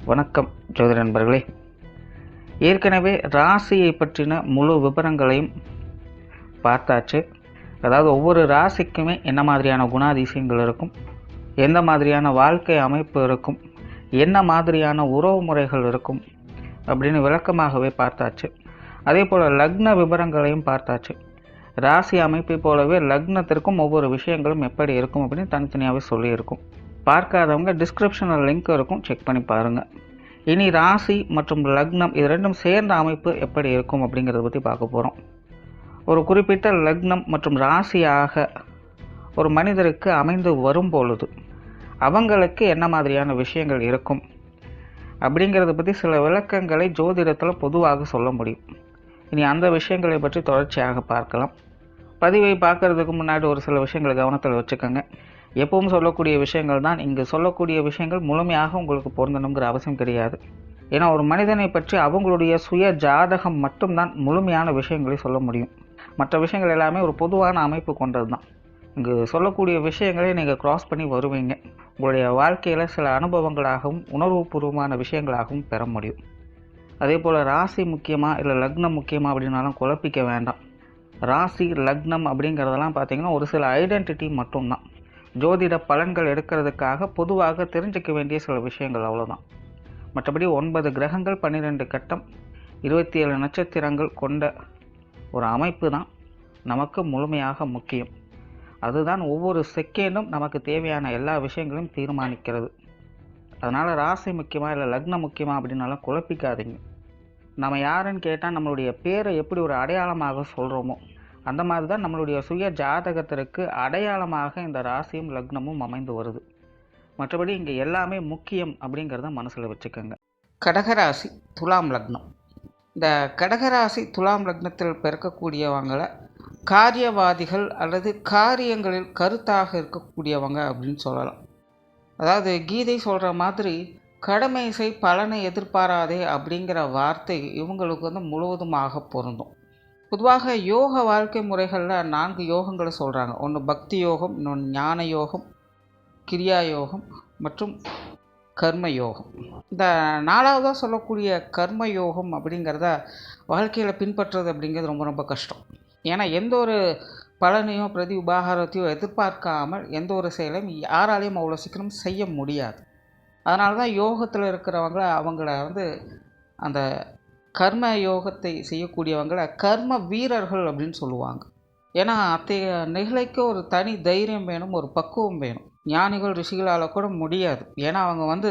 வணக்கம் ஜோதிட நண்பர்களே. ஏற்கனவே ராசியை பற்றின முழு விவரங்களையும் பார்த்தாச்சு. அதாவது ஒவ்வொரு ராசிக்குமே என்ன மாதிரியான குணாதிசயங்கள் இருக்கும், எந்த மாதிரியான வாழ்க்கை அமைப்பு இருக்கும், என்ன மாதிரியான உறவு முறைகள் இருக்கும் அப்படின்னு விளக்கமாகவே பார்த்தாச்சு. அதே போல் லக்ன விவரங்களையும் பார்த்தாச்சு. ராசி அமைப்பை போலவே லக்னத்திற்கும் ஒவ்வொரு விஷயங்களும் எப்படி இருக்கும் அப்படின்னு தனித்தனியாகவே சொல்லியிருக்கும். பார்க்காதவங்க டிஸ்கிரிப்ஷனில் லிங்க் இருக்கும், செக் பண்ணி பாருங்கள். இனி ராசி மற்றும் லக்னம் இது ரெண்டும் சேர்ந்த அமைப்பு எப்படி இருக்கும் அப்படிங்கிறத பற்றி பார்க்க போகிறோம். ஒரு குறிப்பிட்ட லக்னம் மற்றும் ராசியாக ஒரு மனிதருக்கு அமைந்து வரும் பொழுது அவங்களுக்கு என்ன மாதிரியான விஷயங்கள் இருக்கும் அப்படிங்கிறத பற்றி சில விளக்கங்களை ஜோதிடத்தில் பொதுவாக சொல்ல முடியும். இனி அந்த விஷயங்களை பற்றி தொடர்ச்சியாக பார்க்கலாம். பதிவை பார்க்குறதுக்கு முன்னாடி ஒரு சில விஷயங்களை கவனத்தில் வச்சுக்கோங்க. எப்பவும் சொல்லக்கூடிய விஷயங்கள் தான். இங்கு சொல்லக்கூடிய விஷயங்கள் முழுமையாக உங்களுக்கு பொருந்தணுங்கிற அவசியம் கிடையாது. ஏன்னா ஒரு மனிதனை பற்றி அவங்களுடைய சுய ஜாதகம் மட்டும்தான் முழுமையான விஷயங்களை சொல்ல முடியும். மற்ற விஷயங்கள் எல்லாமே ஒரு பொதுவான அமைப்பு கொண்டது தான். இங்கு சொல்லக்கூடிய விஷயங்களை நீங்கள் கிராஸ் பண்ணி வருவீங்க. உங்களுடைய வாழ்க்கையில் சில அனுபவங்களாகவும் உணர்வுபூர்வமான விஷயங்களாகவும் பெற முடியும். அதே போல் ராசி முக்கியமாக இல்லை லக்னம் முக்கியமாக அப்படின்னாலும் குழப்பிக்க வேண்டாம். ராசி லக்னம் அப்படிங்கிறதெல்லாம் பார்த்திங்கன்னா ஒரு சில ஐடென்டிட்டி மட்டும்தான். ஜோதிட பலன்கள் எடுக்கிறதுக்காக பொதுவாக தெரிஞ்சிக்க வேண்டிய சில விஷயங்கள் அவ்வளோதான். மற்றபடி 9 கிரகங்கள் 12 கட்டம் 27 நட்சத்திரங்கள் கொண்ட ஒரு அமைப்பு தான் நமக்கு முழுமையாக முக்கியம். அதுதான் ஒவ்வொரு செகண்டும் நமக்கு தேவையான எல்லா விஷயங்களையும் தீர்மானிக்கிறது. அதனால் ராசி முக்கியமாக இல்லை லக்னம் முக்கியமாக அப்படின்னாலும் குழப்பிக்காதீங்க. நம்ம யாருன்னு கேட்டால் நம்மளுடைய பேரை எப்படி ஒரு அடையாளமாக சொல்கிறோமோ அந்த மாதிரி தான் நம்மளுடைய சுய ஜாதகத்திற்கு அடையாளமாக இந்த ராசியும் லக்னமும் அமைந்து வருது. மற்றபடி இங்கே எல்லாமே முக்கியம் அப்படிங்கிறத மனசில் வச்சுக்கோங்க. கடகராசி துலாம் லக்னம். இந்த கடகராசி துலாம் லக்னத்தில் பிறக்கக்கூடியவங்களை காரியவாதிகள் அல்லது காரியங்களில் கருத்தாக இருக்கக்கூடியவங்க அப்படின்னு சொல்லலாம். அதாவது கீதை சொல்கிற மாதிரி கடமை செய் பலனை எதிர்பாராதே அப்படிங்கிற வார்த்தை இவங்களுக்கு முழுவதுமாக பொருந்தும். பொதுவாக யோக வாழ்க்கை முறைகளில் 4 யோகங்களை சொல்கிறாங்க. ஒன்று பக்தி யோகம், இன்னொன்று ஞான யோகம், கிரியா யோகம் மற்றும் கர்ம யோகம். இந்த 4வதாக சொல்லக்கூடிய கர்ம யோகம் அப்படிங்கிறத வாழ்க்கையில் பின்பற்றுறது அப்படிங்கிறது ரொம்ப ரொம்ப கஷ்டம். ஏன்னா எந்த ஒரு பலனையோ பிரதி உபகாரத்தையோ எதிர்பார்க்காமல் எந்த ஒரு செயலையும் யாராலையும் அவ்வளோ சீக்கிரம் செய்ய முடியாது. அதனால தான் யோகத்தில் இருக்கிறவங்க அவங்கள அந்த கர்ம யோகத்தை செய்யக்கூடியவங்களை கர்ம வீரர்கள் அப்படின்னு சொல்லுவாங்க. ஏன்னா அத்தைய நிகழைக்க ஒரு தனி தைரியம் வேணும், ஒரு பக்குவம் வேணும். ஞானிகள் ரிஷிகளால் கூட முடியாது. ஏன்னா அவங்க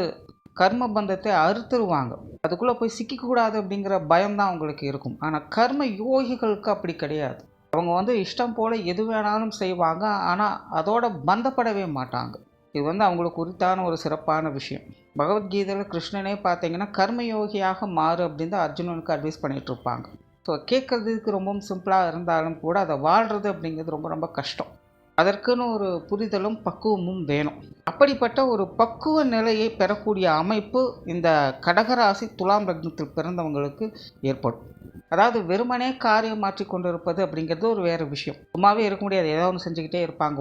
கர்ம பந்தத்தை அறுத்துருவாங்க. அதுக்குள்ளே போய் சிக்கக்கூடாது அப்படிங்கிற பயம்தான் அவங்களுக்கு இருக்கும். ஆனால் கர்ம யோகிகளுக்கு அப்படி கிடையாது. அவங்க இஷ்டம் போல் எது வேணாலும் செய்வாங்க. ஆனால் அதோட பந்தப்படவே மாட்டாங்க. இது அவங்களுக்கு உரித்தான ஒரு சிறப்பான விஷயம். பகவத்கீதையில் கிருஷ்ணனே பார்த்தீங்கன்னா கர்மயோகியாக மாறு அப்படின்னு தான் அர்ஜுனனுக்கு அட்வைஸ் பண்ணிகிட்ருப்பாங்க. ஸோ கேட்குறதுக்கு ரொம்பவும் சிம்பிளாக இருந்தாலும் கூட அதை வாழ்கிறது அப்படிங்கிறது ரொம்ப ரொம்ப கஷ்டம். அதற்குன்னு ஒரு புரிதலும் பக்குவமும் வேணும். அப்படிப்பட்ட ஒரு பக்குவ நிலையை பெறக்கூடிய அமைப்பு இந்த கடகராசி துலாம் லக்னத்தில் பிறந்தவங்களுக்கு ஏற்படும். அதாவது வெறுமனே காரியம் மாற்றி கொண்டு இருப்பது அப்படிங்கிறது ஒரு வேறு விஷயம். சும்மாவே இருக்க முடியாது, ஏதோ ஒன்று செஞ்சுக்கிட்டே இருப்பாங்க.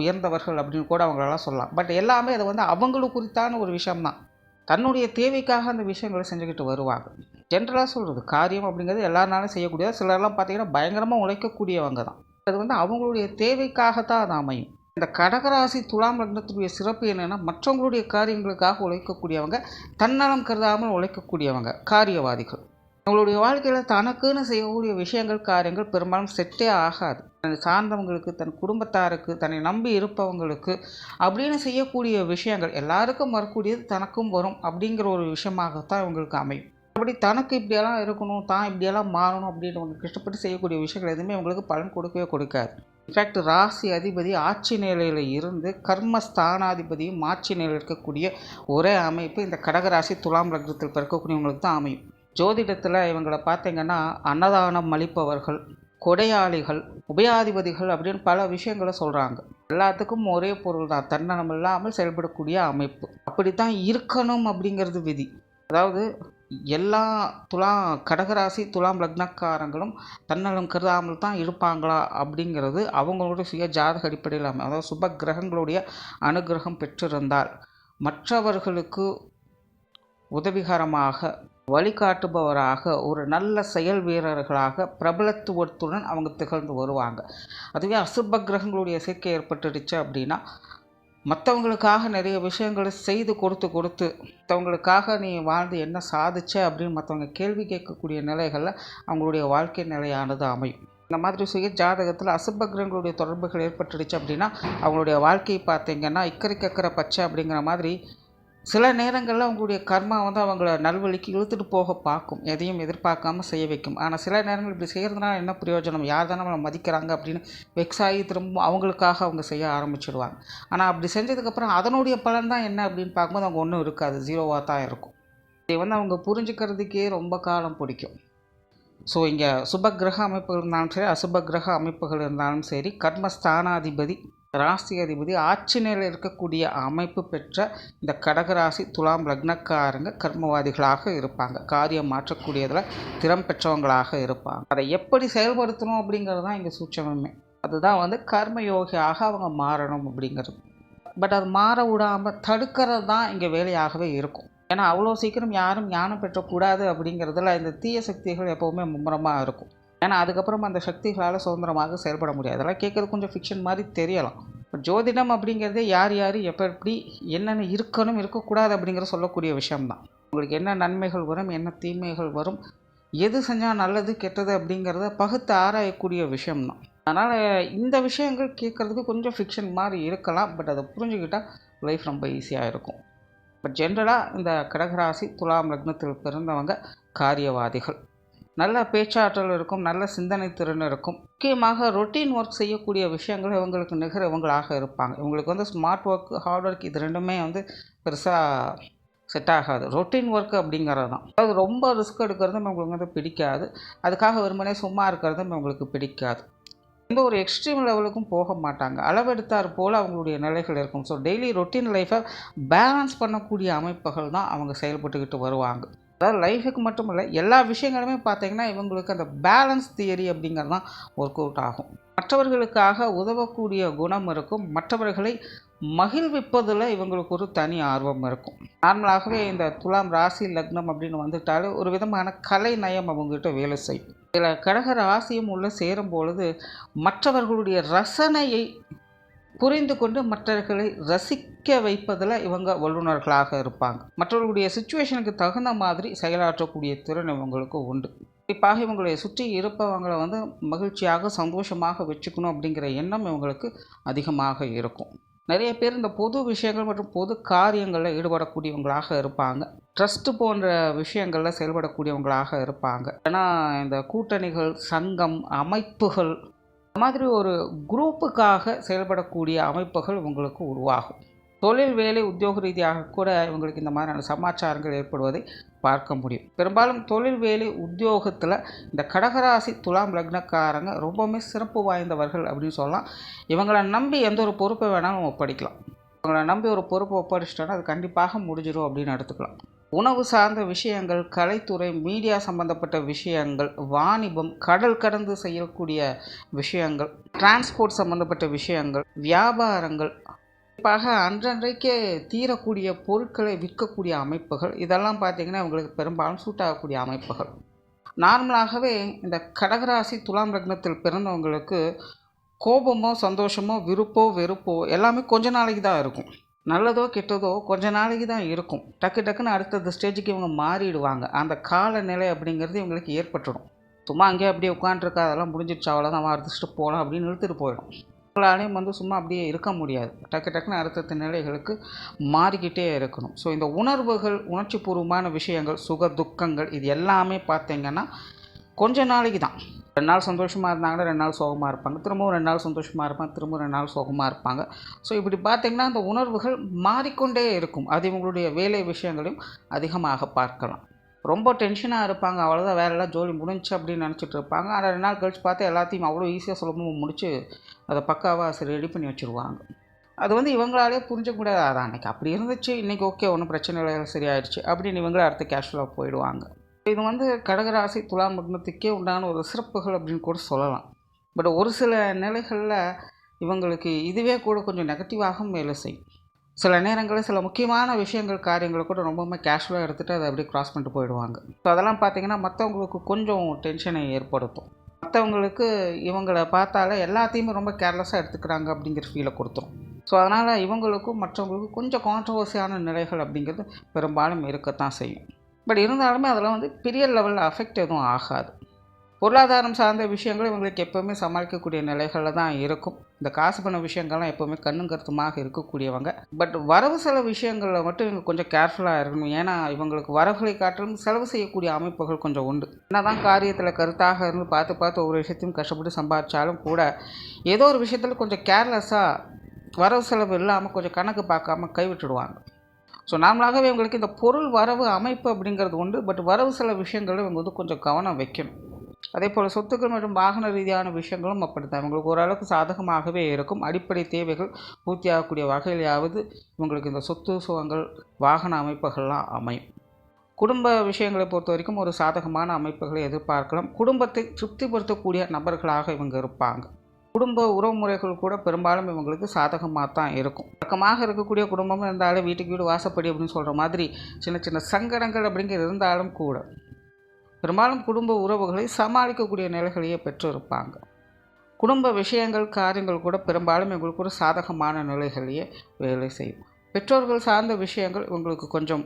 உயர்ந்தவர்கள் அப்படின்னு கூட அவங்களெல்லாம் சொல்லலாம். பட் எல்லாமே அது அவங்களுக்கு குறித்தான ஒரு விஷயம்தான். தன்னுடைய தேவைக்காக அந்த விஷயங்களை செஞ்சுக்கிட்டு வருவாங்க. ஜென்ரலாக சொல்கிறது காரியம் அப்படிங்கிறது எல்லாருனாலும் செய்யக்கூடியது. சிலர்லாம் பார்த்திங்கன்னா பயங்கரமாக உழைக்கக்கூடியவங்க தான். அது அவங்களுடைய தேவைக்காகத்தான் அது அமையும். இந்த கடகராசி துலாம் லக்னத்துடைய சிறப்பு என்னென்னா மற்றவங்களுடைய காரியங்களுக்காக உழைக்கக்கூடியவங்க, தன்னலம் கருதாமல் உழைக்கக்கூடியவங்க காரியவாதிகள். அவங்களுடைய வாழ்க்கையில் தனக்குன்னு செய்யக்கூடிய விஷயங்கள் காரியங்கள் பெரும்பாலும் செட்டே ஆகாது. தன்னை சார்ந்தவங்களுக்கு, தன் குடும்பத்தாருக்கு, தன்னை நம்பி இருப்பவங்களுக்கு அப்படின்னு செய்யக்கூடிய விஷயங்கள் எல்லாருக்கும் வரக்கூடியது தனக்கும் வரும் அப்படிங்கிற ஒரு விஷயமாகத்தான் இவங்களுக்கு அமையும். அப்படி தனக்கு இப்படியெல்லாம் இருக்கணும், தான் இப்படியெல்லாம் மாறணும் அப்படின்னு அவங்க கஷ்டப்பட்டு செய்யக்கூடிய விஷயங்கள் எதுவுமே அவங்களுக்கு பலன் கொடுக்கவே கொடுக்காது. இன்ஃபேக்ட் ராசி அதிபதி ஆட்சி நிலையில் இருந்து கர்மஸ்தானாதிபதியும் ஆட்சி நிலையில் இருக்கக்கூடிய ஒரே அமைப்பு இந்த கடகராசி துலாம் லக்னத்தில் பிறக்கக்கூடியவங்களுக்கு தான் அமையும். ஜோதிடத்தில் இவங்களை பார்த்திங்கன்னா அன்னதானம் அளிப்பவர்கள், கொடையாளிகள், உபயாதிபதிகள் அப்படின்னு பல விஷயங்களை சொல்கிறாங்க. எல்லாத்துக்கும் ஒரே பொருள் தான், தன்னலம் இல்லாமல் செயல்படக்கூடிய அமைப்பு. அப்படித்தான் இருக்கணும் அப்படிங்கிறது விதி. அதாவது எல்லா கடகராசி துலாம் லக்னக்காரங்களும் தன்னலம் கருதாமல் தான் இருப்பாங்களா அப்படிங்கிறது அவங்களுடைய சுய ஜாதக அடிப்படையில் அதாவது சுப கிரகங்களுடைய அனுகிரகம் பெற்றிருந்தால் மற்றவர்களுக்கு உதவிகரமாக, வழிகாட்டுபவராக, ஒரு நல்ல செயல் வீரர்களாக பிரபலத்துவத்துடன் அவங்க திகழ்ந்து வருவாங்க. அதுவே அசுப கிரகங்களுடைய சேர்க்கை ஏற்பட்டுடுச்சு அப்படின்னா, மற்றவங்களுக்காக நிறைய விஷயங்களை செய்து கொடுத்து கொடுத்து மற்றவங்களுக்காக நீ வாழ்ந்து என்ன சாதிச்ச அப்படின்னு மற்றவங்க கேள்வி கேட்கக்கூடிய நிலைகளில் அவங்களுடைய வாழ்க்கை நிலையானது அமையும். இந்த மாதிரி சுய ஜாதகத்தில் அசுப கிரகங்களுடைய தொடர்புகள் ஏற்பட்டுடுச்சு அப்படின்னா அவங்களுடைய வாழ்க்கையை பார்த்தீங்கன்னா இக்கரை பச்சை அப்படிங்கிற மாதிரி சில நேரங்களில் அவங்களுடைய கர்மா வந்து அவங்கள நல்வழிக்கு இழுத்துட்டு போக பார்க்கும், எதையும் எதிர்பார்க்காம செய்ய வைக்கும். ஆனால் சில நேரங்கள் இப்படி செய்கிறதுனால என்ன பிரயோஜனம், யார் தானே நம்மளை மதிக்கிறாங்க அப்படின்னு வெக்ஸாகி திரும்ப அவங்களுக்காக அவங்க செய்ய ஆரம்பிச்சிடுவாங்க. ஆனால் அப்படி செஞ்சதுக்கப்புறம் அதனுடைய பலன் தான் என்ன அப்படின்னு பார்க்கும்போது அவங்க ஒன்றும் இருக்காது, ஜீரோவாக தான் இருக்கும். இதை வந்து அவங்க புரிஞ்சுக்கிறதுக்கே ரொம்ப காலம் பிடிக்கும். ஸோ இங்கே சுப கிரக அமைப்புகள் இருந்தாலும் சரி, அசுப கிரக அமைப்புகள் இருந்தாலும் சரி, கர்மஸ்தானாதிபதி, ராசி அதிபதி ஆட்சி நிலையில் இருக்கக்கூடிய அமைப்பு பெற்ற இந்த கடகராசி துலாம் லக்னக்காரங்க கர்மவாதிகளாக இருப்பாங்க. காரியம் மாற்றக்கூடியதில் திறம் பெற்றவங்களாக இருப்பாங்க. அதை எப்படி செயல்படுத்தணும் அப்படிங்கிறது தான் இங்கே சூட்சமே. அதுதான் வந்து கர்மயோகியாக அவங்க மாறணும் அப்படிங்கிறது. பட் அது மாற விடாமல் தடுக்கிறது தான் இங்கே வேலையாகவே இருக்கும். ஏன்னா அவ்வளோ சீக்கிரம் யாரும் ஞானம் பெற்றக்கூடாது அப்படிங்கிறதுல இந்த தீய சக்திகள் எப்போவுமே மும்முரமாக இருக்கும். ஏன்னா அதுக்கப்புறம் அந்த சக்திகளால் சுதந்திரமாக செயல்பட முடியாது. அதெல்லாம் கேட்குறது கொஞ்சம் ஃபிக்ஷன் மாதிரி தெரியலாம். பட் ஜோதிடம் அப்படிங்கிறதே யார் எப்படி என்னென்ன இருக்கணும் இருக்கக்கூடாது அப்படிங்கிற சொல்லக்கூடிய விஷயம்தான். உங்களுக்கு என்ன நன்மைகள் வரும், என்ன தீமைகள் வரும், எது செஞ்சால் நல்லது கெட்டது அப்படிங்கிறத பகுத்து ஆராயக்கூடிய விஷயம்தான். அதனால் இந்த விஷயங்கள் கேட்குறதுக்கு கொஞ்சம் ஃபிக்ஷன் மாதிரி இருக்கலாம். பட் அதை புரிஞ்சுக்கிட்டால் லைஃப் ரொம்ப ஈஸியாக இருக்கும். பட் ஜென்ரலாக இந்த கடகராசி துலாம் லக்னத்தில் பிறந்தவங்க காரியவாதிகள். நல்ல பேச்சாற்றல் இருக்கும், நல்ல சிந்தனை திறன் இருக்கும். முக்கியமாக ரொட்டீன் ஒர்க் செய்யக்கூடிய விஷயங்கள் இவங்களுக்கு நிகரவங்களாக இருப்பாங்க. இவங்களுக்கு வந்து ஸ்மார்ட் ஒர்க், ஹார்ட் ஒர்க் இது ரெண்டுமே வந்து பெருசாக செட் ஆகாது. ரொட்டீன் ஒர்க் அப்படிங்கிறது தான். அதாவது ரொம்ப ரிஸ்க் எடுக்கிறதும் இவங்களுக்கு வந்து பிடிக்காது. அதுக்காக வெறுமனே சும்மா இருக்கிறதும் இவங்களுக்கு பிடிக்காது. எந்த ஒரு எக்ஸ்ட்ரீம் லெவலுக்கும் போக மாட்டாங்க. அளவெடுத்தார் போல் அவங்களுடைய நிலைகள் இருக்கும். ஸோ டெய்லி ரொட்டீன் லைஃப்பை பேலன்ஸ் பண்ணக்கூடிய அமைப்புகள் தான் அவங்க செயல்பட்டுக்கிட்டு வருவாங்க. அதாவது லைஃபுக்கு மட்டும் இல்லை, எல்லா விஷயங்களுமே பார்த்திங்கன்னா இவங்களுக்கு அந்த பேலன்ஸ் தியரி அப்படிங்கிறது தான் ஒர்க் அவுட் ஆகும். மற்றவர்களுக்காக உதவக்கூடிய குணம் இருக்கும். மற்றவர்களை மகிழ்விப்பதில் இவங்களுக்கு ஒரு தனி ஆர்வம் இருக்கும். நார்மலாகவே இந்த துலாம் ராசி லக்னம் அப்படின்னு வந்துட்டாலே ஒரு விதமான கலை நயம் அவங்ககிட்ட வேலை செய்யும். இதில் கடக ராசியும் உள்ள சேரும் பொழுது மற்றவர்களுடைய ரசனையை புரிந்து கொண்டு மற்றவர்களை ரசிக்க வைப்பதில் இவங்க வல்லுநர்களாக இருப்பாங்க. மற்றவர்களுடைய சுச்சுவேஷனுக்கு தகுந்த மாதிரி செயலாற்றக்கூடிய திறன் இவங்களுக்கு உண்டு. குறிப்பாக இவங்களை சுற்றி இருப்பவங்களை வந்து மகிழ்ச்சியாக சந்தோஷமாக வச்சுக்கணும் அப்படிங்கிற எண்ணம் இவங்களுக்கு அதிகமாக இருக்கும். நிறைய பேர் இந்த பொது விஷயங்கள் மற்றும் பொது காரியங்களில் ஈடுபடக்கூடியவங்களாக இருப்பாங்க. ட்ரஸ்ட்டு போன்ற விஷயங்களில் செயல்படக்கூடியவங்களாக இருப்பாங்க. ஏன்னா இந்த கூட்டணிகள், சங்கம், அமைப்புகள் மாதிரி ஒரு குரூப்புக்காக செயல்படக்கூடிய அமைப்புகள் இவங்களுக்கு உருவாகும். தொழில், வேலை, உத்தியோக ரீதியாக கூட இவங்களுக்கு இந்த மாதிரியான சமாச்சாரங்கள் ஏற்படுவதை பார்க்க முடியும். பெரும்பாலும் தொழில், வேலை, உத்தியோகத்தில் இந்த கடகராசி துலாம் லக்னக்காரங்க ரொம்பவுமே சிறப்பு வாய்ந்தவர்கள் அப்படின்னு சொல்லலாம். இவங்களை நம்பி எந்த ஒரு பொறுப்பை வேணாலும் ஒப்படைக்கலாம். இவங்களை நம்பி ஒரு பொறுப்பை ஒப்படைச்சிட்டோன்னா அது கண்டிப்பாக முடிஞ்சிடும் அப்படின்னு எடுத்துக்கலாம். உணவு சார்ந்த விஷயங்கள், கலைத்துறை, மீடியா சம்பந்தப்பட்ட விஷயங்கள், வாணிபம், கடல் கடந்து செய்யக்கூடிய விஷயங்கள், டிரான்ஸ்போர்ட் சம்பந்தப்பட்ட விஷயங்கள், வியாபாரங்கள், குறிப்பாக அன்றன்றைக்கே தீரக்கூடிய பொருட்களை விற்கக்கூடிய அமைப்புகள், இதெல்லாம் பார்த்திங்கன்னா இவங்களுக்கு பெரும்பாலும் சூட் ஆகக்கூடிய அமைப்புகள். நார்மலாகவே இந்த கடகராசி துலாம் லக்னத்தில் பிறந்தவங்களுக்கு கோபமோ, சந்தோஷமோ, விருப்போ, வெறுப்போ எல்லாமே கொஞ்ச நாளைக்கு தான் இருக்கும். நல்லதோ கெட்டதோ கொஞ்ச நாளைக்கு தான் இருக்கும். டக்குன்னு அடுத்தது ஸ்டேஜுக்கு இவங்க மாறிடுவாங்க. அந்த காலநிலை அப்படிங்கிறது இவங்களுக்கு ஏற்பட்டுடும். சும்மா அங்கேயே அப்படியே உட்காந்துருக்கா, அதெல்லாம் முடிஞ்சிடுச்சு, அவ்வளோதான் வார்த்துட்டு போகலாம் அப்படின்னு இழுத்துட்டு போயிடும். உங்களாலையும் வந்து சும்மா அப்படியே இருக்க முடியாது. டக்குன்னு அடுத்தடுத்த நிலைகளுக்கு மாறிக்கிட்டே இருக்கணும். ஸோ இந்த உணர்வுகள், உணர்ச்சி பூர்வமான விஷயங்கள், சுக துக்கங்கள் இது எல்லாமே பார்த்திங்கன்னா கொஞ்ச நாளைக்கு தான். 2 நாள் சந்தோஷமாக இருந்தாங்கன்னா 2 நாள் சோகமாக இருப்பாங்க, திரும்பவும் 2 நாள் சந்தோஷமாக இருப்பாங்க, திரும்பவும் 2 நாள் சோகமாக இருப்பாங்க. ஸோ இப்படி பார்த்திங்கன்னா அந்த உணர்வுகள் மாறிக்கொண்டே இருக்கும். அது இவங்களுடைய வேலை விஷயங்களையும் அதிகமாக பார்க்கலாம். ரொம்ப டென்ஷனாக இருப்பாங்க, அவ்வளோதான் வேலையெல்லாம் ஜோலி முடிஞ்சு அப்படின்னு நினச்சிட்டு இருப்பாங்க. ஆனால் 2 நாள் கழித்து பார்த்தா எல்லாத்தையும் அவ்வளோ ஈஸியாக சுலபமாக முடித்து அதை பக்காவாக சரி ரெடி பண்ணி வச்சுருவாங்க. அது வந்து இவங்களாலே புரிஞ்சிக்க முடியாது. அதான் அன்றைக்கி அப்படி இருந்துச்சு, இன்றைக்கி ஓகே ஒன்றும் பிரச்சனை இல்லை, சரியாயிடுச்சு அப்படின்னு இவங்களே அடுத்த கேஷுவலாக போயிடுவாங்க. இது வந்து கடகராசி துலாம் லக்னத்துக்கே உண்டான ஒரு சிறப்புகள் அப்படின்னு கூட சொல்லலாம். பட் ஒரு சில நிலைகளில் இவங்களுக்கு இதுவே கூட கொஞ்சம் நெகட்டிவாகவும் வேலை செய்யும். சில நேரங்களில் சில முக்கியமான விஷயங்கள் காரியங்களை கூட ரொம்பவுமே கேஷுவலாக எடுத்துகிட்டு அதை அப்படியே க்ராஸ் பண்ணிட்டு போயிடுவாங்க. ஸோ அதெல்லாம் பார்த்திங்கன்னா மற்றவங்களுக்கு கொஞ்சம் டென்ஷனை ஏற்படுத்தும். மற்றவங்களுக்கு இவங்களை பார்த்தாலே எல்லாத்தையுமே ரொம்ப கேர்லெஸ்ஸாக எடுத்துக்கிறாங்க அப்படிங்கிற ஃபீலை கொடுத்துரும். ஸோ அதனால் இவங்களுக்கும் மற்றவங்களுக்கும் கொஞ்சம் கான்ட்ரவர்சியான நிலைகள் அப்படிங்கிறது பெரும்பாலும் இருக்கத்தான் செய்யும். பட் இருந்தாலுமே அதில் வந்து பெரிய லெவலில் அஃபெக்ட் எதுவும் ஆகாது. பொருளாதாரம் சார்ந்த விஷயங்கள் இவங்களுக்கு எப்போவுமே சமாளிக்கக்கூடிய நிலைகளில் தான் இருக்கும். இந்த காசு பண்ண விஷயங்கள்லாம் எப்போவுமே கண்ணும் கருத்துமாக இருக்கக்கூடியவங்க. பட் வரவு செலவு விஷயங்களில் மட்டும் இவங்க கொஞ்சம் கேர்ஃபுல்லாக இருக்கணும். ஏன்னா இவங்களுக்கு வரவுகளை காட்டிலும் செலவு செய்யக்கூடிய அமைப்புகள் கொஞ்சம் உண்டு. என்ன தான் காரியத்தில் கருத்தாக இருந்து பார்த்து ஒவ்வொரு விஷயத்தையும் கஷ்டப்பட்டு சம்பாதிச்சாலும் கூட ஏதோ ஒரு விஷயத்தில் கொஞ்சம் கேர்லெஸ்ஸாக வரவு செலவு இல்லாமல் கொஞ்சம் கணக்கு பார்க்காம கைவிட்டுடுவாங்க. ஸோ நார்மலாகவே இவங்களுக்கு இந்த பொருள் வரவு அமைப்பு அப்படிங்கிறது உண்டு. பட் வரவு செலவு விஷயங்களில் இவங்க வந்து கொஞ்சம் கவனம் வைக்கணும். அதே போல் சொத்துக்கள் மற்றும் வாகன ரீதியான விஷயங்களும் அப்படித்தான். இவங்களுக்கு ஓரளவுக்கு சாதகமாகவே இருக்கும். அடிப்படை தேவைகள் பூர்த்தியாகக்கூடிய வகையிலாவது இவங்களுக்கு இந்த சொத்து சுகங்கள் வாகன அமைப்புகள்லாம் அமையும். குடும்ப விஷயங்களை பொறுத்த வரைக்கும் ஒரு சாதகமான அமைப்புகளை எதிர்பார்க்கலாம். குடும்பத்தை திருப்திப்படுத்தக்கூடிய நபர்களாக இவங்க இருப்பாங்க. குடும்ப உறவு முறைகள் கூட பெரும்பாலும் இவங்களுக்கு சாதகமாக தான் இருக்கும். பக்கமாக இருக்கக்கூடிய குடும்பமும் இருந்தாலும் வீட்டுக்கு வீடு வாசப்படி அப்படின்னு சொல்கிற மாதிரி சின்ன சின்ன சங்கடங்கள் அப்படிங்கிறது இருந்தாலும் கூட பெரும்பாலும் குடும்ப உறவுகளை சமாளிக்கக்கூடிய நிலைகளையே பெற்றிருப்பாங்க. குடும்ப விஷயங்கள் காரியங்கள் கூட பெரும்பாலும் இவங்களுக்கு ஒரு சாதகமான நிலைகளையே வேலை செய்யும். பெற்றோர்கள் சார்ந்த விஷயங்கள் இவங்களுக்கு கொஞ்சம்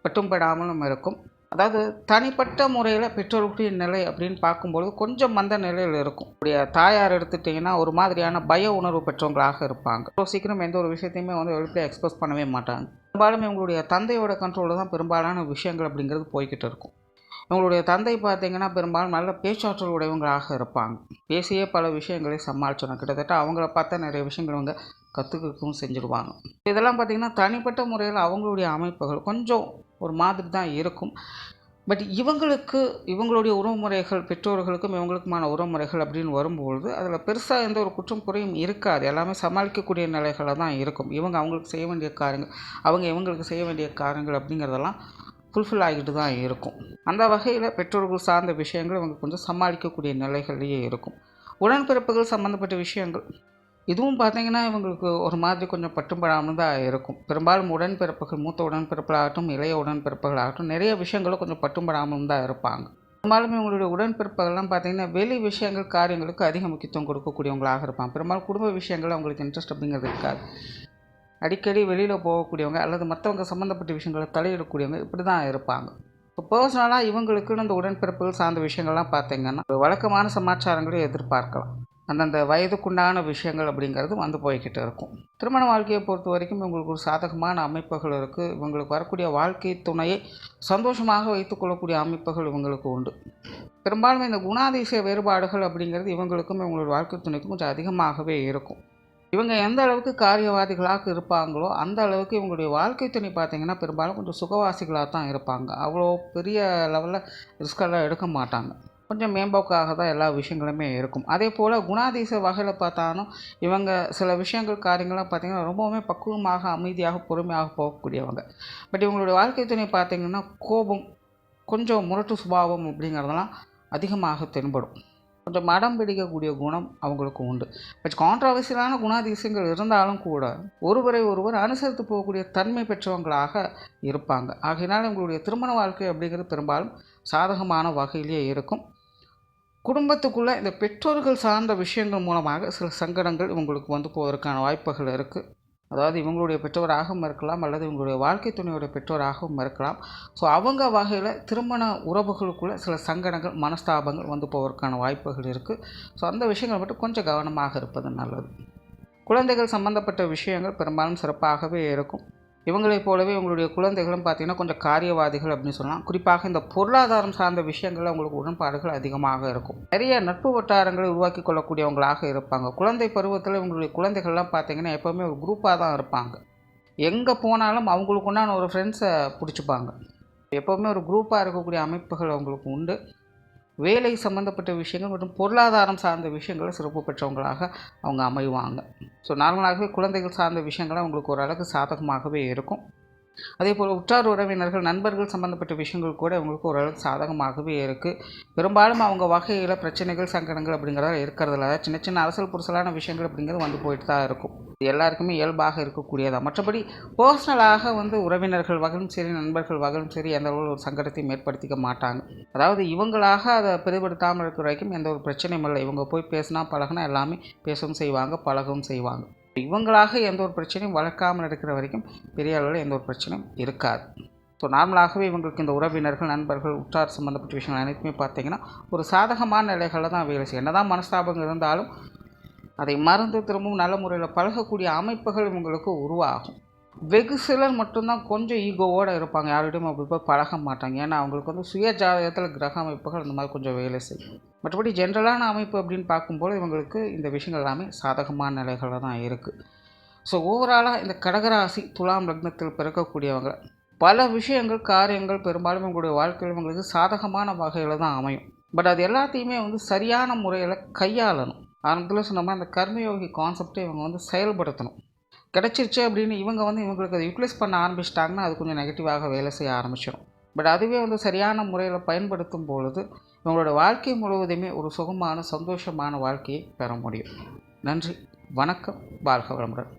பட்டும்படாமலும் இருக்கும். அதாவது தனிப்பட்ட முறையில் பெற்றோர்களுடைய நிலை அப்படின்னு பார்க்கும்பொழுது கொஞ்சம் மந்த நிலையில் இருக்கும். உடைய தாயார் எடுத்துட்டிங்கன்னா ஒரு மாதிரியான பய உணர்வு பெற்றவங்களாக இருப்பாங்க. சீக்கிரம் எந்த ஒரு விஷயத்தையுமே வந்து வெளிப்படையாக எக்ஸ்பிரஸ் பண்ணவே மாட்டாங்க. பெரும்பாலும் இவங்களுடைய தந்தையோட கண்ட்ரோலில் தான் பெரும்பாலான விஷயங்கள் அப்படிங்கிறது போய்கிட்டு இருக்கும். இவங்களுடைய தந்தை பார்த்திங்கன்னா பெரும்பாலும் நல்ல பேச்சாற்றல் உடையவங்களாக இருப்பாங்க. பேசியே பல விஷயங்களை சமாளிச்சிடணும். கிட்டத்தட்ட அவங்கள பார்த்தா நிறைய விஷயங்கள் அவங்க கற்றுக்கவும் செஞ்சுடுவாங்க. இதெல்லாம் பார்த்திங்கன்னா தனிப்பட்ட முறையில் அவங்களுடைய அமைப்புகள் கொஞ்சம் ஒரு மாதிரி தான் இருக்கும். பட் இவங்களுடைய உறவுமுறைகள் பெற்றோர்களுக்கும் இவங்களுக்குமான உறவுமுறைகள் அப்படின்னு வரும்பொழுது அதில் பெருசாக எந்த ஒரு குற்றம் குறையும் இருக்காது. எல்லாமே சமாளிக்கக்கூடிய நிலைகளில் தான் இருக்கும். இவங்க அவங்களுக்கு செய்ய வேண்டிய காரியங்கள், அவங்க இவங்களுக்கு செய்ய வேண்டிய காரியங்கள் அப்படிங்கிறதெல்லாம் ஃபுல்ஃபில் ஆகிட்டு தான் இருக்கும். அந்த வகையில் பெற்றோர்கள் சார்ந்த விஷயங்கள் இவங்க கொஞ்சம் சமாளிக்கக்கூடிய நிலைகள்லேயே இருக்கும். உடன்பிறப்புகள் சம்மந்தப்பட்ட விஷயங்கள் இதுவும் பார்த்திங்கன்னா இவங்களுக்கு ஒரு மாதிரி கொஞ்சம் பட்டுப்படாமல் தான் இருக்கும். பெரும்பாலும் உடன்பிறப்புகள் மூத்த உடன்பிறப்புகளாகட்டும் இளைய உடன்பிறப்புகளாகட்டும் நிறைய விஷயங்களும் கொஞ்சம் பட்டுப்படாமல் தான் இருப்பாங்க. பெரும்பாலும் இவங்களுடைய உடன்பிறப்புகள்லாம் பார்த்திங்கன்னா வெளி விஷயங்கள் காரியங்களுக்கு அதிக முக்கியத்துவம் கொடுக்கக்கூடியவங்களாக இருப்பாங்க. பெரும்பாலும் குடும்ப விஷயங்கள் அவங்களுக்கு இன்ட்ரெஸ்ட் அப்படிங்கிறது இருக்காது. அடிக்கடி வெளியில் போகக்கூடியவங்க அல்லது மற்றவங்க சம்மந்தப்பட்ட விஷயங்களை தலையிடக்கூடியவங்க இப்படி தான் இருப்பாங்க. இப்போ பர்சனலாக இவங்களுக்குன்னு இந்த உடன்பிறப்புகள் சார்ந்த விஷயங்கள்லாம் பார்த்திங்கன்னா ஒரு வழக்கமான சமாச்சாரங்களை எதிர்பார்க்கலாம். அந்தந்த வயதுக்குண்டான விஷயங்கள் அப்படிங்கிறது வந்து போய்கிட்டு இருக்கும். திருமண வாழ்க்கையை பொறுத்த வரைக்கும் இவங்களுக்கு ஒரு சாதகமான அமைப்புகள் இருக்குது. இவங்களுக்கு வரக்கூடிய வாழ்க்கை துணையை சந்தோஷமாக வைத்துக்கொள்ளக்கூடிய அமைப்புகள் இவங்களுக்கு உண்டு. பெரும்பாலும் இந்த குணாதிசய வேறுபாடுகள் அப்படிங்கிறது இவங்களுக்கும் இவங்களோட வாழ்க்கை துணைக்கும் கொஞ்சம் அதிகமாகவே இருக்கும். இவங்க எந்த அளவுக்கு காரியவாதிகளாக இருப்பாங்களோ அந்த அளவுக்கு இவங்களுடைய வாழ்க்கை துணை பார்த்திங்கன்னா பெரும்பாலும் கொஞ்சம் சுகவாசிகளாக தான் இருப்பாங்க. அவ்வளோ பெரிய லெவலில் ரிஸ்கெல்லாம் எடுக்க மாட்டாங்க. கொஞ்சம் மேம்போக்காக தான் எல்லா விஷயங்களுமே இருக்கும். அதே போல் குணாதிசய வகையில் பார்த்தாலும் இவங்க சில விஷயங்கள் காரியங்கள்லாம் பார்த்திங்கன்னா ரொம்பவுமே பக்குவமாக அமைதியாக பொறுமையாக போகக்கூடியவங்க. பட் இவங்களுடைய வாழ்க்கை துணை பார்த்திங்கன்னா கோபம், கொஞ்சம் முரட்டு சுபாவம் அப்படிங்கிறதெல்லாம் அதிகமாக தென்படும். கொஞ்சம் மடம் பிடிக்கக்கூடிய குணம் அவங்களுக்கு உண்டு. பட் கான்ட்ரவர்சியலான குணாதிசயங்கள் இருந்தாலும் கூட ஒருவர் அனுசரித்து போகக்கூடிய தன்மை பெற்றவங்களாக இருப்பாங்க. ஆகையினால் இவங்களுடைய திருமண வாழ்க்கை அப்படிங்கிறது பெரும்பாலும் சாதகமான வகையிலேயே இருக்கும். குடும்பத்துக்குள்ளே இந்த பெற்றோர்கள் சார்ந்த விஷயங்கள் மூலமாக சில சங்கடங்கள் இவங்களுக்கு வந்து போவதற்கான வாய்ப்புகள் இருக்குது. அதாவது இவங்களுடைய பெற்றோராகவும் இருக்கலாம் அல்லது இவங்களுடைய வாழ்க்கை துணையோட பெற்றோராகவும் இருக்கலாம். ஸோ அவங்க வகையில் திருமண உறவுகளுக்குள்ளே சில சங்கடங்கள் மனஸ்தாபங்கள் வந்து போவதற்கான வாய்ப்புகள் இருக்குது. ஸோ அந்த விஷயங்கள் மட்டும் கொஞ்சம் கவனமாக இருப்பது நல்லது. குழந்தைகள் சம்மந்தப்பட்ட விஷயங்கள் பெரும்பாலும் சிறப்பாகவே இருக்கும். இவங்களைப் போலவே இவங்களுடைய குழந்தைகளும் பார்த்திங்கன்னா கொஞ்சம் காரியவாதிகள் அப்படின்னு சொல்லலாம். குறிப்பாக இந்த பொருளாதாரம் சார்ந்த விஷயங்களில் அவங்களுக்கு உடன்பாடுகள் அதிகமாக இருக்கும். நிறைய நட்பு வட்டாரங்களை உருவாக்கி கொள்ளக்கூடியவங்களாக இருப்பாங்க. குழந்தை பருவத்தில் இவங்களுடைய குழந்தைகள்லாம் பார்த்திங்கன்னா எப்போவுமே ஒரு குரூப்பாக தான் இருப்பாங்க. எங்கே போனாலும் அவங்களுக்கு உண்டான ஒரு ஃப்ரெண்ட்ஸை பிடிச்சிப்பாங்க. எப்போவுமே ஒரு குரூப்பாக இருக்கக்கூடிய அமைப்புகள் அவங்களுக்கு உண்டு. வேலை சம்மந்தப்பட்ட விஷயங்கள் மற்றும் பொருளாதாரம் சார்ந்த விஷயங்களை சிறப்பு பெற்றவங்களாக அவங்க அமைவாங்க. ஸோ நார்மலாகவே குழந்தைகள் சார்ந்த விஷயங்கள் அவங்களுக்கு ஓரளவுக்கு சாதகமாகவே இருக்கும். அதே போல் உற்றார் உறவினர்கள் நண்பர்கள் சம்மந்தப்பட்ட விஷயங்கள் கூட இவங்களுக்கு ஓரளவுக்கு சாதகமாகவே இருக்குது. பெரும்பாலும் அவங்க வகையில் பிரச்சனைகள் சங்கடங்கள் அப்படிங்கிறத இருக்கிறதுல சின்ன சின்ன அரசல் புரசலான விஷயங்கள் அப்படிங்கிறது வந்து போயிட்டு தான் இருக்கும். இது எல்லாருக்குமே இயல்பாக இருக்கக்கூடியதான். மற்றபடி பர்சனலாக வந்து உறவினர்கள் வகையிலும் சரி நண்பர்கள் வகையிலும் சரி எந்த ஒரு சங்கடத்தையும் ஏற்படுத்திக்க மாட்டாங்க. அதாவது இவங்களாக அதை பெரிதுபடுத்தாமல் இருக்கிற வரைக்கும் எந்த ஒரு பிரச்சனையும் இல்லை. இவங்க போய் பேசினா பழகினா எல்லாமே பேசவும் செய்வாங்க, பழகவும் செய்வாங்க. இவங்களாக எந்த ஒரு பிரச்சனையும் வளர்க்காமல் இருக்கிற வரைக்கும் பெரிய அளவில் எந்த ஒரு பிரச்சனையும் இருக்காது. ஸோ நார்மலாகவே இவங்களுக்கு இந்த உறவினர்கள் நண்பர்கள் உற்றார் சம்மந்தப்பட்ட விஷயங்கள் அனைத்துமே பார்த்திங்கன்னா ஒரு சாதகமான நிலைகளில் தான் வேலை செய்யும். என்ன தான் மனஸ்தாபங்கள் இருந்தாலும் அதை மறந்து திரும்பவும் நல்ல முறையில் பழகக்கூடிய அமைப்புகள் இவங்களுக்கு உருவாகும். வெகு சிலர் மட்டும்தான் கொஞ்சம் ஈகோவோடு இருப்பாங்க, யார்கிட்டையும் அப்படி போய் பழக மாட்டாங்க. ஏன்னா அவங்களுக்கு வந்து சுய ஜாதகத்தில் கிரக அமைப்புகள் இந்த மாதிரி கொஞ்சம் வேலை செய்யும். மற்றபடி ஜென்ரலான அமைப்பு அப்படின்னு பார்க்கும்போது இவங்களுக்கு இந்த விஷயங்கள் எல்லாமே சாதகமான நிலைகளில் தான் இருக்குது. ஸோ ஓவராலாக இந்த கடகராசி துலாம் லக்னத்தில் பிறக்கக்கூடியவங்க பல விஷயங்கள் காரியங்கள் பெரும்பாலும் இவங்களுடைய வாழ்க்கையில் இவங்களுக்கு சாதகமான வகையில் தான் அமையும். பட் அது எல்லாத்தையுமே வந்து சரியான முறையில் கையாளணும். ஆரம்பத்தில் சொன்ன மாதிரி அந்த கர்மயோகி கான்செப்டை இவங்க வந்து செயல்படுத்தணும். கிடச்சிருச்சு அப்படின்னு இவங்க வந்து இவங்களுக்கு அதை யூட்டிலைஸ் பண்ண ஆரம்பிச்சிட்டாங்கன்னா அது கொஞ்சம் நெகட்டிவாக வேலை செய்ய ஆரம்பிச்சிடும். பட் அதுவே வந்து சரியான முறையில் பயன்படுத்தும் பொழுது இவங்களோட வாழ்க்கை முழுவதுமே ஒரு சுகமான சந்தோஷமான வாழ்க்கையை பெற முடியும். நன்றி, வணக்கம், வாழ்க வளமுடன்.